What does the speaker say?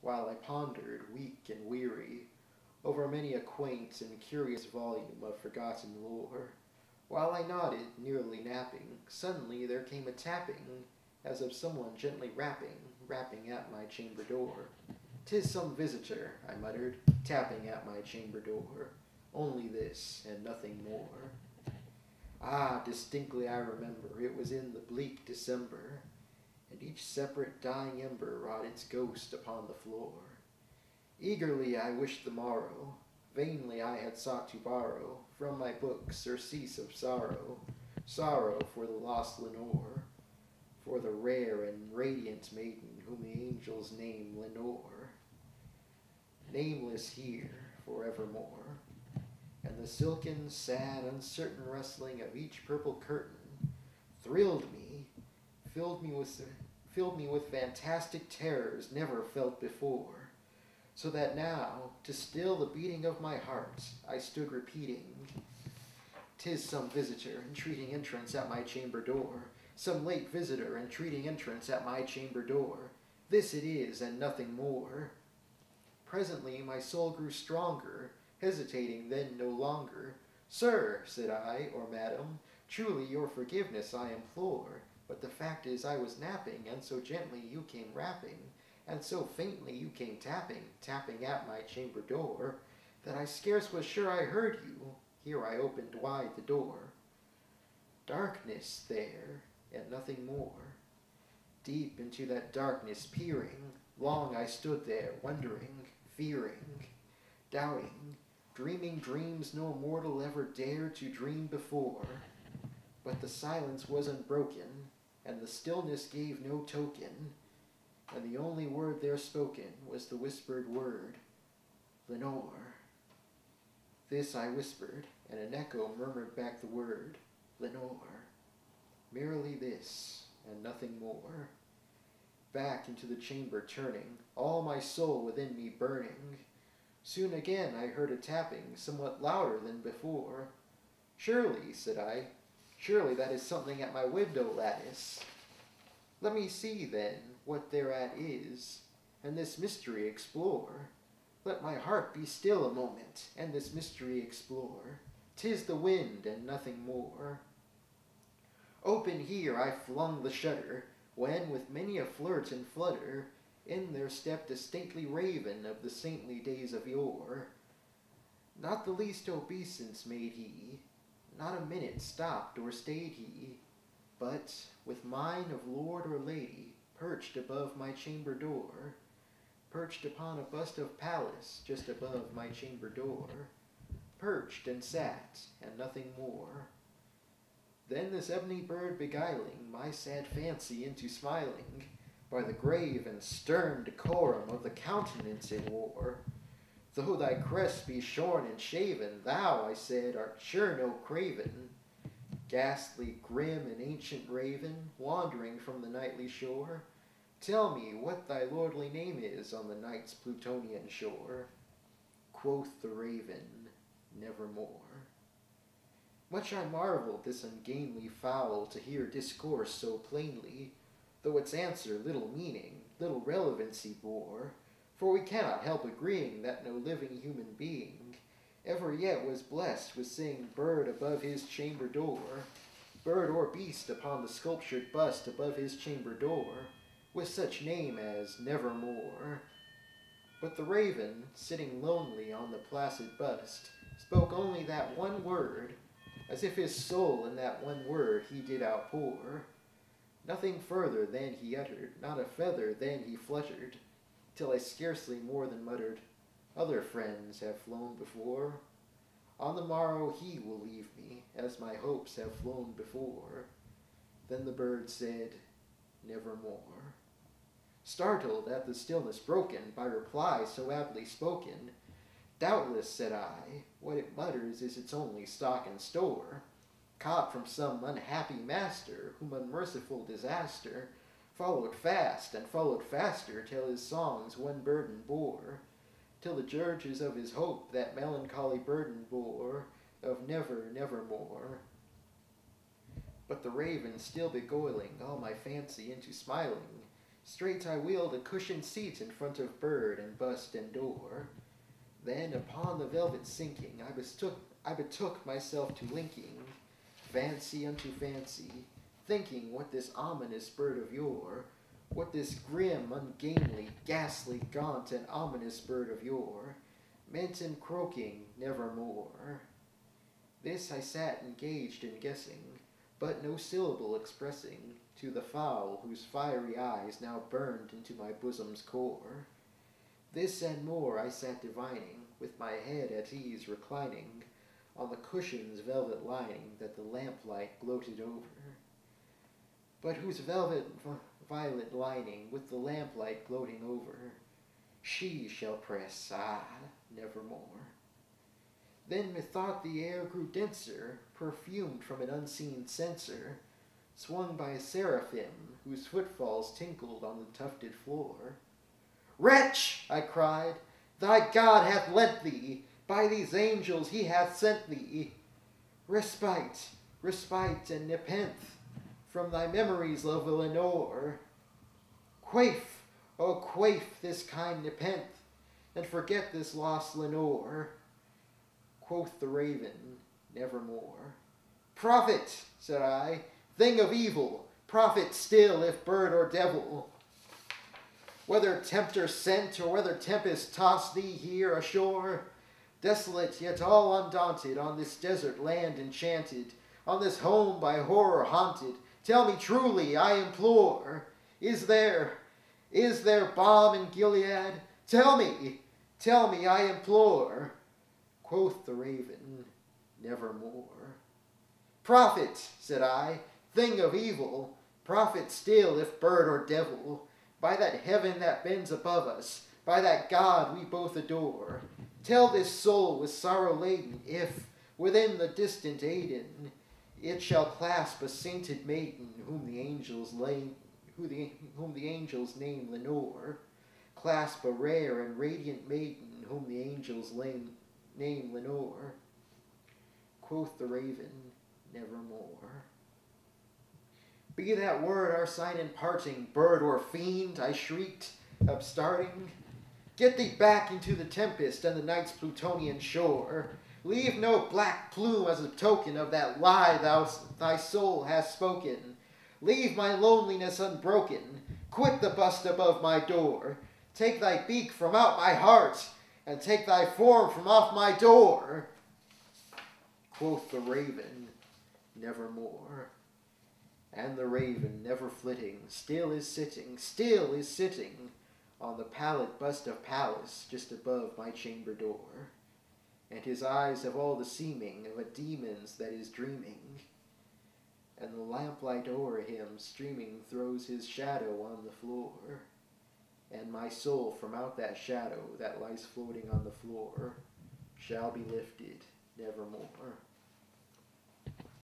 while I pondered, weak and weary, over many a quaint and curious volume of forgotten lore. While I nodded, nearly napping, suddenly there came a tapping, as of someone gently rapping at my chamber door. "'Tis some visitor," I muttered, tapping at my chamber door. Only this, and nothing more. Ah, distinctly I remember, it was in the bleak December, and each separate dying ember wrought its ghost upon the floor. Eagerly I wished the morrow, vainly I had sought to borrow from my book surcease of sorrow, sorrow for the lost Lenore, for the rare and radiant maiden whom the angels name Lenore, nameless here forevermore. And the silken, sad, uncertain rustling of each purple curtain thrilled me, filled me with fantastic terrors never felt before, so that now, to still the beating of my heart, I stood repeating, "'Tis some visitor entreating entrance at my chamber door, some late visitor entreating entrance at my chamber door. This it is, and nothing more." Presently my soul grew stronger, hesitating then no longer. "Sir," said I, "or madam, truly your forgiveness I implore, but the fact is I was napping, and so gently you came rapping, and so faintly you came tapping at my chamber door, that I scarce was sure I heard you." Here I opened wide the door. Darkness there, and nothing more. Deep into that darkness peering, long I stood there, wondering, fearing, doubting, dreaming dreams no mortal ever dared to dream before. But the silence was unbroken, and the stillness gave no token, and the only word there spoken was the whispered word, "Lenore." This I whispered, and an echo murmured back the word, "Lenore." Merely this, and nothing more. Back into the chamber turning, all my soul within me burning, soon again I heard a tapping, somewhat louder than before. "Surely," said I, "surely that is something at my window lattice. Let me see, then, what thereat is, and this mystery explore. Let my heart be still a moment, and this mystery explore. 'Tis the wind, and nothing more." Open here I flung the shutter, when, with many a flirt and flutter, in there stepped a stately raven of the saintly days of yore. Not the least obeisance made he, not a minute stopped or stayed he, but, with mine of lord or lady, perched above my chamber door, perched upon a bust of Pallas just above my chamber door, perched and sat, and nothing more. Then this ebony bird beguiling my sad fancy into smiling, by the grave and stern decorum of the countenance it wore. "Though thy crest be shorn and shaven, thou," I said, "art sure no craven, ghastly, grim, and ancient raven, wandering from the nightly shore. Tell me what thy lordly name is on the night's Plutonian shore." Quoth the raven, "Nevermore." Much I marveled this ungainly fowl to hear discourse so plainly, though its answer little meaning, little relevancy bore, for we cannot help agreeing that no living human being ever yet was blessed with seeing bird above his chamber door, bird or beast upon the sculptured bust above his chamber door, with such name as Nevermore. But the raven, sitting lonely on the placid bust, spoke only that one word, as if his soul in that one word he did outpour. Nothing further then he uttered, not a feather then he fluttered, till I scarcely more than muttered, "Other friends have flown before. On the morrow he will leave me, as my hopes have flown before." Then the bird said, "Nevermore." Startled at the stillness broken by reply so aptly spoken, "Doubtless," said I, "what it mutters is its only stock and store, caught from some unhappy master, whom unmerciful disaster followed fast and followed faster, till his songs one burden bore, till the dirges of his hope that melancholy burden bore, of never, nevermore." But the raven, still beguiling all my fancy into smiling, Straight I wheeled a cushioned seat in front of bird and bust and door. Then upon the velvet sinking, I betook myself to linking fancy unto fancy, thinking what this ominous bird of yore, what this grim, ungainly, ghastly, gaunt, and ominous bird of yore, meant in croaking nevermore. This I sat engaged in guessing, but no syllable expressing, to the fowl whose fiery eyes now burned into my bosom's core. This and more I sat divining, with my head at ease reclining, on the cushion's velvet lining that the lamplight gloated over, but whose violet lining with the lamplight gloating over, she shall press, nevermore. Then methought the air grew denser, perfumed from an unseen censer, swung by a seraphim, whose footfalls tinkled on the tufted floor. Wretch, I cried, thy God hath lent thee, by these angels he hath sent thee, respite, and nepenthe, from thy memories of Lenore. Quaff, oh quaff this kind nepenthe, and forget this lost Lenore. Quoth the raven, nevermore. Prophet, said I, thing of evil, prophet still, if bird or devil. Whether tempter sent, or whether tempest tossed thee here ashore, desolate yet all undaunted, on this desert land enchanted, on this home by horror haunted, tell me truly, I implore, is there balm in Gilead? Tell me, I implore. Quoth the raven, nevermore. Prophet, said I, thing of evil, prophet still, if bird or devil, by that heaven that bends above us, by that God we both adore, tell this soul with sorrow laden, if, within the distant Aidenn, it shall clasp a sainted maiden, whom the angels name Lenore, clasp a rare and radiant maiden, whom the angels name Lenore. Quoth the raven, nevermore. Be that word our sign in parting, bird or fiend, I shrieked, upstarting. Get thee back into the tempest and the night's Plutonian shore. Leave no black plume as a token of that lie thy soul hast spoken. Leave my loneliness unbroken. Quit the bust above my door. Take thy beak from out my heart, and take thy form from off my door. Quoth the raven, nevermore. And the raven, never flitting, still is sitting, on the pallid bust of Pallas, just above my chamber door. And his eyes have all the seeming of a demon's that is dreaming, and the lamplight o'er him streaming throws his shadow on the floor, and my soul from out that shadow that lies floating on the floor shall be lifted nevermore.